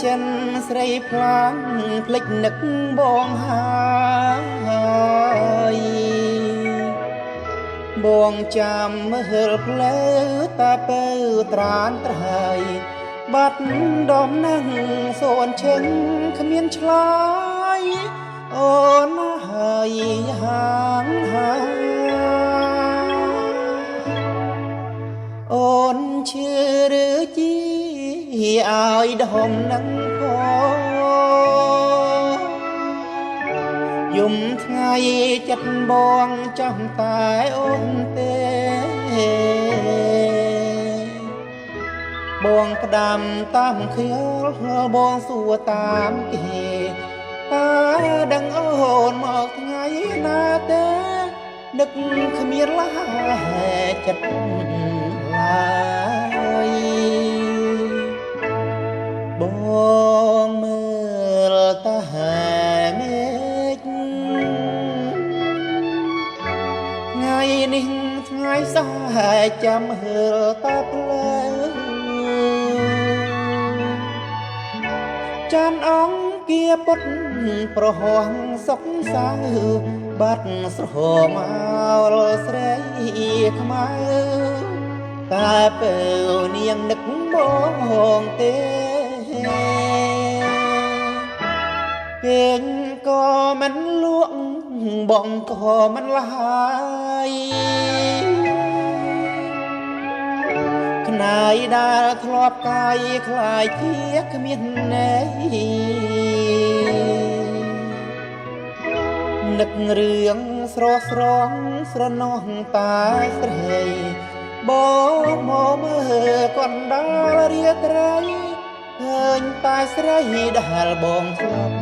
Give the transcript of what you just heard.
ចិនស្រីផ្លាំងភ្លេចនឹកបងហើយបងចាំមើលផ្លូវតាពៅត្រានត្រហើយបាត់ដំណឹងសូនឈឹងគ្មានឆ្លើយអូនហើយហាងអូនឈឺឬជីឲ្យដុំនឹងយំថ្ងៃចិត្តបងចាំតែអូនទេបងផ្ដាំតាមខៀវបងសួរតាមគេតើដឹងអូនមកថ្ងៃណាទេនឹកគ្មានឡាចិត្តឡើយបងមើលតាមេឃថ្ងៃនេះថ្ងៃសាចាំមើលតាផ្លូវចានអង្គាពុតប្រហោះសុកសៅបាត់ស្រមោលស្រីខ្មៅតែពេលនាងនឹកបងទេពេញក៏មិនលក់បងក៏មិនឡាយខ្នាយដែលធ្លាប់កាយคล้ายជាគ្មានន័យនឹករឿងស្រស់ស្រង់ស្រណោះតាស្រីបងមកមើលកណ្ដាលរាត្រីឃើញតែស្រីដែលបងធ្លាប់